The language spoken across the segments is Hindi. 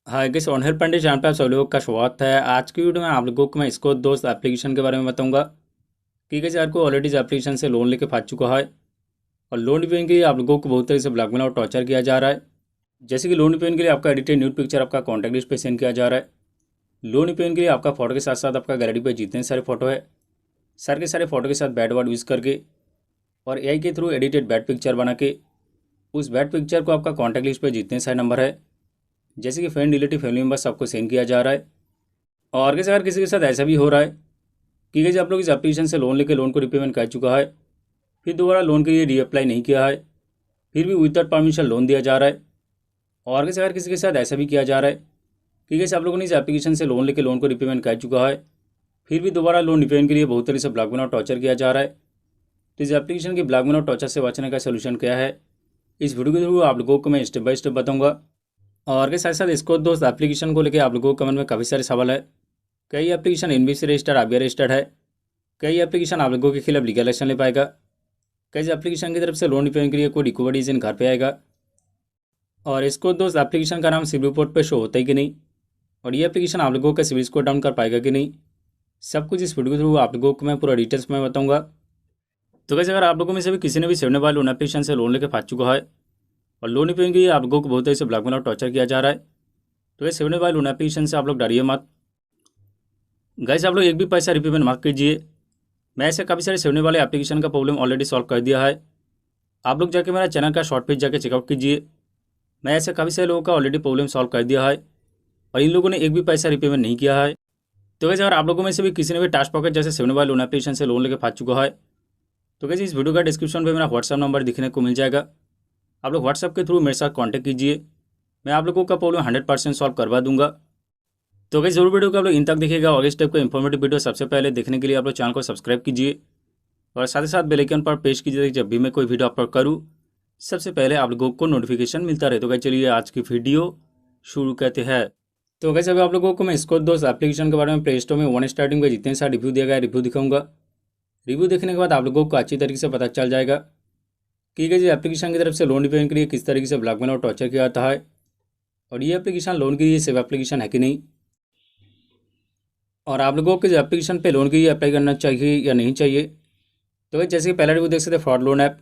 Hi guys, on help Pandit channel पे आप सभी लोगों का स्वागत है। आज की वीडियो में आप लोगों को मैं इसको दोस्त एप्लीकेशन के बारे में बताऊंगा कि गाइस यार को ऑलरेडी इस एप्लीकेशन से लोन लेके फंस चुका है और लोन रिपेमेंट के लिए आप लोगों को बहुत तरह से ब्लैकमेल और टॉर्चर किया जा रहा है। जैसे कि लोन रिपेमेंट के लिए आपका एडिटेड न्यूड पिक्चर आपका कॉन्टैक्ट लिस्ट पे सेंड किया जा रहा है। लोन रिपेमेंट के लिए आपका फोटो के साथ साथ आपका गैलरी पे जितने सारे फोटो है सारे के सारे फोटो के साथ बैड वर्ड यूज़ करके और एआई के थ्रू एडिटेड बैड पिक्चर बना के उस बैड पिक्चर को आपका कॉन्टैक्ट लिस्ट पे जितने सारे नंबर है जैसे कि फ्रेंड रिलेटिव फैमिली मेम्बर्स सबको सेंड किया जा रहा है। और कैसे अगर किसी के साथ ऐसा भी हो रहा है कि जब आप लोग इस एप्लीकेशन से लोन लेके लोन को रिपेमेंट कर चुका है, फिर दोबारा लोन के लिए रीअप्लाई नहीं किया है, फिर भी विदाउट परमिशन लोन दिया जा रहा है। और कैसे अगर किसी के साथ ऐसा भी किया जा रहा है कि जैसे आप लोगों ने इस एप्लीकेशन से लोन लेके लोन को रिपेमेंट कर चुका है, फिर भी दोबारा लोन रिपेमेंट के लिए बहुत तरह से ब्लैकमेल और टॉर्चर किया जा रहा है। तो इस एप्लीकेशन की ब्लैकमेल और टॉर्चर से बचने का सोल्यूशन क्या है, इस वीडियो के थ्रू आप लोगों को मैं स्टेप बाय स्टेप बताऊंगा। और के साथ साथ इसको दोस्त एप्लीकेशन को लेकर आप लोगों के मन में काफ़ी सारे सवाल है। कई application NBC registered RBI registered है, कई एप्लीकेशन आप लोगों के खिलाफ लीगल एक्शन ले पाएगा, कई एप्लीकेशन की तरफ से लोन रिपेमेंट के लिए कोई रिकवरी एजेंट घर पे आएगा, और इसको दोस्त एप्लीकेशन का नाम सिविल रिपोर्ट पे शो होता है कि नहीं, और ये एप्लीकेशन आप लोगों का सिविल स्कोर डाउन कर पाएगा कि नहीं, सब कुछ इस वीडियो के थ्रू आप लोगों को मैं पूरा डिटेल्स में बताऊंगा। तो कैसे अगर आप लोगों में से भी किसी ने भी सेवने वाले लोन एप्लीकेशन से लोन लेकर फंस चुका है और लोन रिपेमेंट के लिए आप लोगों को बहुत ऐसे ब्लैकमेल और टॉर्चर किया जा रहा है, तो ये सेवने वाले लोन एप्लीकेशन से आप लोग डरिए मत। गैस आप लोग एक भी पैसा रिपेमेंट मत कीजिए। मैं ऐसे काफ़ी सारे सेवने वाले एप्लीकेशन का प्रॉब्लम ऑलरेडी सॉल्व कर दिया है। आप लोग जाके मेरा चैनल का शॉर्ट पेज जाके चेकआउट कीजिए। मैं ऐसे काफ़ी सारे लोगों का ऑलरेडी प्रॉब्लम सॉल्व कर दिया है और इन लोगों ने एक भी पैसा रिपेमेंट नहीं किया है। तो वैसे अगर आप लोगों में से भी किसी ने भी टास्क पॉकेट जैसे सेवने वाले लोन एप्लीकेशन से लोन लेकर फंस चुका है, तो कैसे इस वीडियो का डिस्क्रिप्शन में मेरा व्हाट्सअप नंबर दिखने को मिल जाएगा। आप लोग व्हाट्सअप के थ्रू मेरे साथ कॉन्टैक्ट कीजिए, मैं आप लोगों का प्रॉब्लम 100% सॉल्व करवा दूंगा। तो कैसे जरूर वीडियो को आप लोग इन तक देखिएगा और इस टाइप का इन्फॉर्मेटिव वीडियो सबसे पहले देखने के लिए आप लोग चैनल को सब्सक्राइब कीजिए और साथ ही साथ बेल आइकन पर प्रेस कीजिए ताकि जब भी मैं कोई वीडियो अपलोड करूँ सबसे पहले आप लोगों को नोटिफिकेशन मिलता रहे। तो क्या चलिए आज की वीडियो शुरू करते हैं। तो कैसे अभी आप लोगों को मैं इसको दोस्त एप्लीकेशन के बारे में प्ले स्टोर में वन स्टार्टिंग में जितने सारे रिव्यू दिया गया रिव्यू दिखाऊंगा। रिव्यू देखने के बाद आप लोगों को अच्छी तरीके से पता चल जाएगा कि ये एप्लीकेशन की तरफ से लोन रिपेमेंट के लिए किस तरीके से ब्लैकमेल और टॉर्चर किया जाता है और ये एप्लीकेशन लोन के लिए सेफ एप्लीकेशन है कि नहीं, और आप लोगों को इस एप्लीकेशन पे लोन के लिए अप्लाई करना चाहिए या नहीं चाहिए। तो भाई जैसे कि पहला रिव्यू देख सकते हैं फ्रॉड लोन ऐप,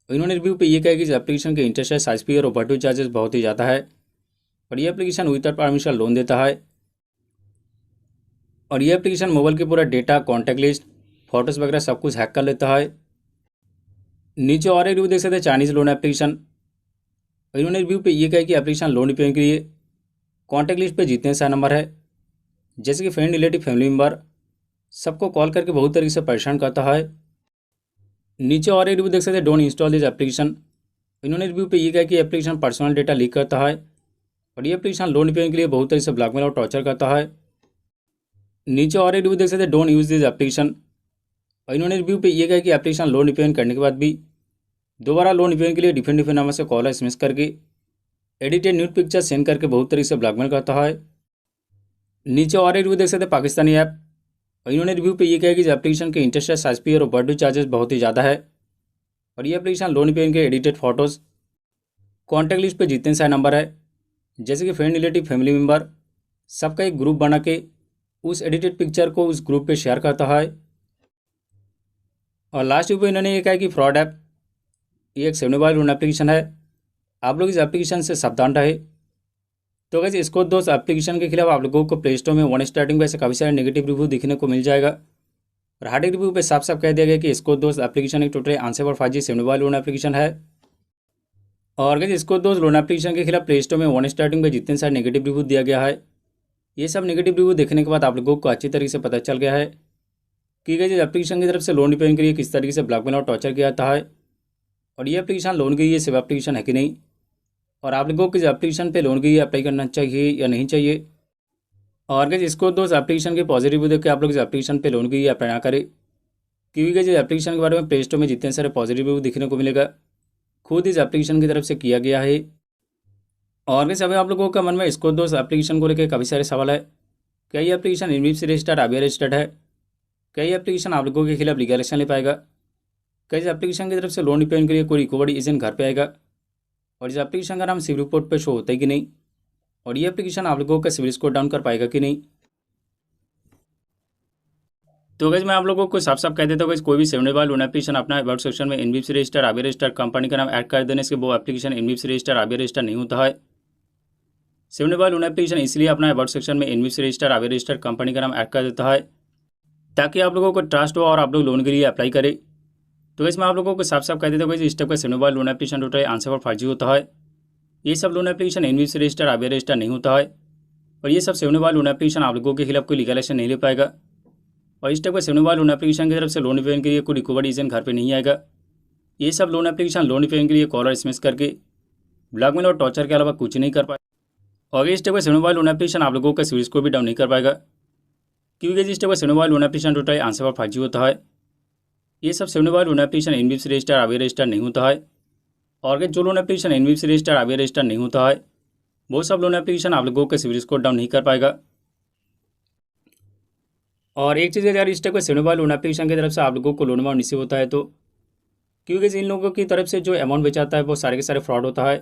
इन्होंने रिव्यू पे ये कहा कि इस एप्लीकेशन के इंटरेस्ट है साइज फी और ओवरड्यू चार्जेस बहुत ही ज़्यादा है और ये एप्लीकेशन विदाउट परमिशन लोन देता है और ये एप्लीकेशन मोबाइल के पूरा डेटा कॉन्टैक्ट लिस्ट फोटोज़ वगैरह सब कुछ हैक कर लेता है। नीचे और एक रिव्यू देख सकते हैं चाइनीज़ लोन एप्लीकेशन, इन्होंने रिव्यू पे ये कहा कि एप्लीकेशन लोन रिपेमेंट के लिए कॉन्टैक्ट लिस्ट पे जितने सारे नंबर है जैसे कि फ्रेंड रिलेटिव फैमिली मेम्बर सबको कॉल करके बहुत तरीके से परेशान करता है। नीचे और एक रिव्यू देख सकते हैं डोंट इंस्टॉल दिस एप्लीकेशन, इन्होंने रिव्यू पे ये कहा कि एप्लीकेशन पर्सनल डेटा लीक करता है और ये एप्लीकेशन लोन रिपेमेंट के लिए बहुत तरीके से ब्लैकमेल और टॉर्चर करता है। नीचे और एक रिव्यू देख सकते हैं डोंट यूज़ दिस एप्लीकेशन, और इन्होंने रिव्यू पे ये कहा कि एप्लीकेशन लोन रिपेमेंट करने के बाद भी दोबारा लोन रिपेमेंट के लिए डिफरेंट डिफरेंट नंबर से कॉल एसएमएस करके एडिटेड न्यूड पिक्चर सेंड करके बहुत तरीके से ब्लैकमेल करता है। नीचे और एक रिव्यू देख सकते हैं पाकिस्तानी ऐप, और इन्होंने रिव्यू पे ये कहा कि इस एप्लीकेशन के इंटरेस्ट साइज फी और ओवरड्यू चार्जेस बहुत ही ज़्यादा है और ये एप्लीकेशन लोन पेन के एडिटेड फोटोज़ कॉन्टैक्ट लिस्ट पे जितने सारे नंबर है जैसे कि फ्रेंड रिलेटिव फैमिली मेम्बर सबका एक ग्रुप बना के उस एडिटेड पिक्चर को उस ग्रुप पे शेयर करता है। और लास्ट रिव्यू इन्होंने ये कहा कि फ्रॉड ऐप ये एक सेवने वाली लोन एप्लीकेशन है, आप लोग इस एप्लीकेशन से सावधान रहे। तो वैसे इसको दोस्त एप्लीकेशन के खिलाफ आप लोगों को प्ले स्टोर में वन स्टार्टिंग पे से काफ़ी सारे नेगेटिव रिव्यू दिखने को मिल जाएगा और हार्ड रिव्यू पे साफ साफ कह दिया गया कि इसको दोस्त एप्लीकेशन एक टोटली आंसर फॉर 5G सेवने वाली लोन एप्लीकेशन है। और अगर इसको दोस्त लोन एप्लीकेशन के खिलाफ प्ले स्टोर में वन स्टार्टिंग में जितने सारे नेगेटिव रिव्यू दिया गया है, ये सब नेगेटिव रिव्यू देखने के बाद आप लोगों को अच्छी तरीके से पता चल गया है कि जिस एप्लीकेशन की तरफ से लोन रिपेमेंट के लिए किस तरीके से ब्लैकमेल और टॉर्चर किया जाता है और ये एप्लीकेशन लोन के लिए सेफ एप्लीकेशन है कि नहीं, और आप लोगों को इस एप्लीकेशन पे लोन के लिए अप्लाई करना चाहिए या नहीं चाहिए। और अगर इसको दोस्त एप्लीकेशन के पॉजिटिव रिव्यू देख के आप लोग इस एप्लीकेशन पे लोन के लिए अप्लाई ना करें, क्योंकि जिस एप्लीकेशन के बारे में प्ले स्टोर में जितने सारे पॉजिटिव रिव्यू दिखने को मिलेगा खुद इस एप्लीकेशन की तरफ से किया गया है। और वैसे अभी आप लोगों का मन में इसको दोस्त एप्लीकेशन को लेकर काफ़ी सारे सवाल है। क्या ये application NBFC registered RBI registered है, क्या ये एप्लीकेशन आप लोगों के खिलाफ लीगल एक्शन ले पाएगा, क्या इस एप्लीकेशन की तरफ से लोन रिपेमेंट के लिए कोई रिकवरी एजेंट घर पे आएगा और इस एप्लीकेशन का नाम सिविल रिपोर्ट पे शो होता है कि नहीं, और ये एप्लीकेशन आप लोगों का सिविल स्कोर डाउन कर पाएगा कि नहीं। तो गैस मैं आप लोगों को साफ साफ कह देता हूँ गैस, कोई भी 7 लोन एप्लीकेशन अपना अबाउट सेक्शन में NBFC register RBI register company का नाम ऐड कर देने से वो application NBFC register RBI register नहीं होता है। 7 लोन एप्लीकेशन इसलिए अपना अबाउट सेक्शन में NBFC register RBI register company का नाम ऐड कर देता है ताकि आप लोगों को ट्रस्ट हो और आप लोग लोन के लिए अप्लाई करें। तो गैस मैं आप लोगों को साफ साफ कह देता हूँ इस टाइप का 7 लोन एप्लीकेशन टोटल आंसर पर फर्जी होता है। ये सब loan application NBFC register RBI register नहीं होता है और ये सब 7 लोन एप्लीकेशन आप लोगों के खिलाफ कोई लीगल एक्शन नहीं ले पाएगा। और इस टाइप का 7 लोन एप्लीकेशन की तरफ से लोन पेमेंट के लिए कोई रिकवर डिसीजन घर पे नहीं आएगा। ये सब लोन एप्लीकेशन लोन पेमेंट के लिए कॉल और एसएमएस करके ब्लैकमेल और टॉर्चर के अलावा कुछ नहीं कर पाए। और इस टाइप का 7 लोन एप्लीकेशन आप लोगों का सिविल स्कोर भी डाउन नहीं कर पाएगा, क्योंकि इस टाइप का 7 लोन एप्लीकेशन टोटल आंसर पर फर्जी होता है। ये सब 7 loan application NBFC register RBI register नहीं होता है। और जो loan application NBFC register RBI register नहीं होता है वो सब लोन एप्लीकेशन आप लोगों का सिविल स्कोर डाउन नहीं कर पाएगा। और एक चीज़ अगर इस टाइप का 7 लोन एप्लीकेशन की तरफ से आप लोगों को लोन अमाउंट रिसीव होता है तो क्योंकि इन लोगों की तरफ से जो अमाउंट बेचाता है वो सारे के सारे फ्रॉड होता है।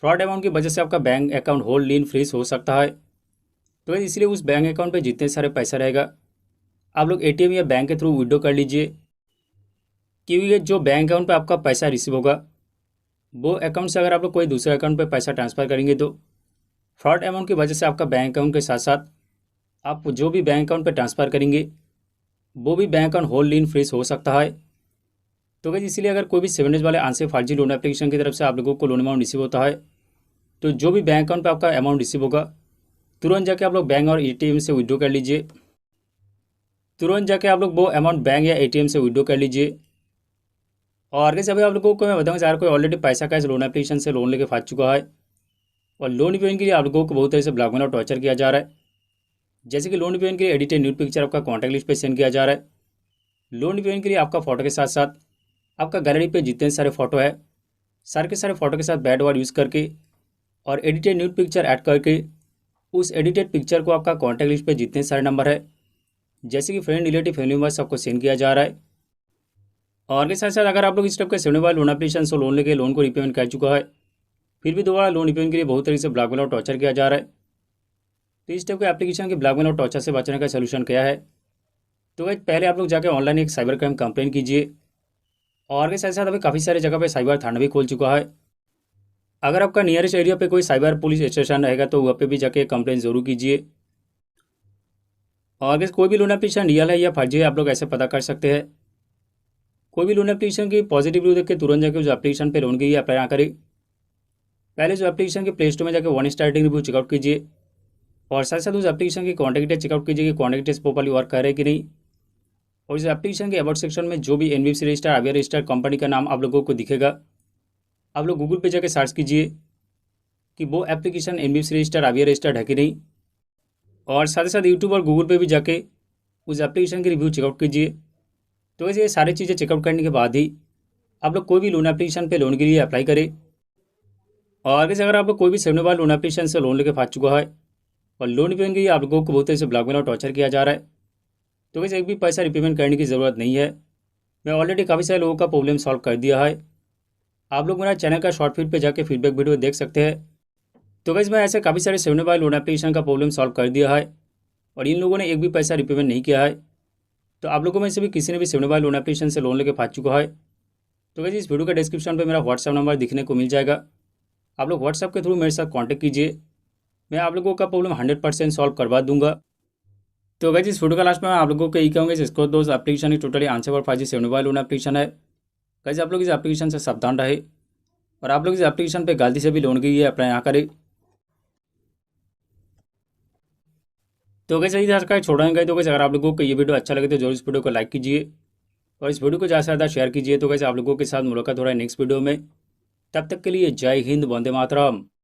फ्रॉड अमाउंट की वजह से आपका बैंक अकाउंट होल्ड लीन फ्रीज हो सकता है। तो इसलिए उस बैंक अकाउंट पे जितने सारे पैसा रहेगा आप लोग एटीएम या बैंक के थ्रू विड्रॉ कर लीजिए, क्योंकि जो बैंक अकाउंट पे आपका पैसा रिसीव होगा वो अकाउंट से अगर आप लोग कोई दूसरे अकाउंट पे पैसा ट्रांसफ़र करेंगे तो फ्रॉड अमाउंट की वजह से आपका बैंक अकाउंट के साथ साथ आप जो भी बैंक अकाउंट पे ट्रांसफ़र करेंगे वो भी बैंक अकाउंट होल्ड लीन फ्रीज हो सकता है। तो गैस इसलिए अगर कोई भी 7 डेज वाले आंसर फर्जी लोन एप्लीकेशन की तरफ से आप लोगों को लोन अमाउंट रिसीव होता है तो जो भी बैंक अकाउंट पे आपका अमाउंट रिसीव होगा तुरंत जाके आप लोग बैंक और एटीएम से विड्रॉ कर लीजिए। तुरंत जाके आप लोग वो अमाउंट बैंक या एटीएम से विड्रॉ कर लीजिए। और कैसे अभी आप लोगों को मैं बताऊँगा यार, कोई ऑलरेडी पैसा का इस लोन एप्लीकेशन से लोन लेके फंस चुका है और लोन पेमेंट के लिए आप लोगों को बहुत तरह से ब्लैकमेल और टॉर्चर किया जा रहा है। जैसे कि लोन पेमेंट के लिए एडिटेड न्यूड पिक्चर आपका कॉन्टैक्ट लिस्ट पे सेंड किया जा रहा है। लोन पेमेंट के लिए आपका फ़ोटो के साथ साथ आपका गैलरी पे जितने सारे फ़ोटो है सारे के सारे फ़ोटो के साथ बैड वर्ड यूज़ करके और एडिटेड न्यूड पिक्चर ऐड करके उस एडिटेड पिक्चर को आपका कॉन्टैक्ट लिस्ट पे जितने सारे नंबर है जैसे कि फ्रेंड रिलेटिव फैमिली मेम्बर सबको सेंड किया जा रहा है। और के साथ साथ अगर आप लोग इस टाइप का 7 लोन एप्लीकेशन से लोन लेके लोन को रिपेमेंट कर चुका है फिर भी दोबारा लोन रिपेमेंट के लिए बहुत तरीके से ब्लैकमेल और टॉर्चर किया जा रहा है, तो इस टाइप के एप्लीकेशन के ब्लैकमेल और टॉर्चर से बचने का सोल्यूशन क्या है। तो भाई पहले आप लोग जाकर ऑनलाइन एक साइबर क्राइम कंप्लेन कीजिए। और के साथ साथ अभी काफ़ी सारी जगह पे साइबर थाना भी खोल चुका है। अगर आपका नियरेस्ट एरिया पे कोई साइबर पुलिस स्टेशन रहेगा तो वहाँ पे भी जाके कंप्लेन जरूर कीजिए। और अगर कोई भी लोन एप्लीकेशन रियल है या फर्जी है आप लोग ऐसे पता कर सकते हैं। कोई भी लोन एप्लीकेशन की पॉजिटिव रिव्यू देख के तुरंत जाके उस एप्लीकेशन पे लोन के लिए अप्लाई ना करें। पहले जो एप्लीकेशन के प्ले स्टोर में जाकर 1 स्टार रेटिंग रिव्यू चेकआउट कीजिए और साथ साथ उस एप्लीकेशन की कॉन्टैक्ट डिटेल चेकआउट कीजिए कि कॉन्टैक्ट डिटेल्स प्रॉपर्ली वर्क कर रहे कि नहीं। और इस एप्लीकेशन के अबाउट सेक्शन में जो भी NBFC register RBI register company का नाम आप लोगों को दिखेगा आप लोग गूगल पे जाकर सर्च कीजिए कि वो application NBFC register RBI registered है कि नहीं। और साथ ही साथ यूट्यूब और गूगल पे भी जाके उस एप्लीकेशन की रिव्यू चेकआउट कीजिए। तो वैसे ये सारी चीज़ें चेकआउट करने के बाद ही आप लोग कोई भी लोन एप्लीकेशन पे लोन के लिए अप्लाई करें। और आगे से अगर आप लोग कोई भी 7 लोन एप्लीकेशन से लोन लेके फंस चुका है और लोन पेमेंट के लिए आप लोगों को बहुत तरह से ब्लैकमेल और टॉर्चर किया जा रहा है तो वैसे एक भी पैसा रिपेमेंट करने की ज़रूरत नहीं है। मैं ऑलरेडी काफ़ी सारे लोगों का प्रॉब्लम सॉल्व कर दिया है। आप लोग मेरा चैनल का शॉर्ट फीड पे जाके फीडबैक वीडियो देख सकते हैं। तो वैसे मैं ऐसे काफ़ी सारे 7 लोन एप्लीकेशन का प्रॉब्लम सॉल्व कर दिया है और इन लोगों ने एक भी पैसा रिपेमेंट नहीं किया है। तो आप लोगों में से भी किसी ने भी 7 लोन एप्लीकेशन से लोन लेके फंस चुका है तो वैसे इस वीडियो का डिस्क्रिप्शन पे मेरा व्हाट्सअप नंबर दिखने को मिल जाएगा। आप लोग व्हाट्सअप के थ्रू मेरे साथ कांटेक्ट कीजिए, मैं आप लोगों का प्रॉब्लम 100% सॉल्व करवा दूंगा। तो वैसे इस वीडियो का लास्ट में मैं आप लोगों को यही कहूँगा इसको दोस्त एप्लीकेशन की टोटली आंसर पर फर्जी 7 लोन एप्लीकेशन है। वैसे आप लोग इस एप्लीकेशन से सावधान रहे और आप लोग इस एप्लीकेशन पर गलती से भी लोन के लिए अप्लाई ना करें। तो वैसे ही सरकार छोड़ेंगे। तो वैसे अगर आप लोगों को ये वीडियो अच्छा लगे तो जरूर इस वीडियो को लाइक कीजिए और इस वीडियो को ज़्यादा से ज़्यादा शेयर कीजिए। तो वैसे आप लोगों के साथ मुलाकात हो रहा है नेक्स्ट वीडियो में। तब तक के लिए जय हिंद, वंदे मातरम।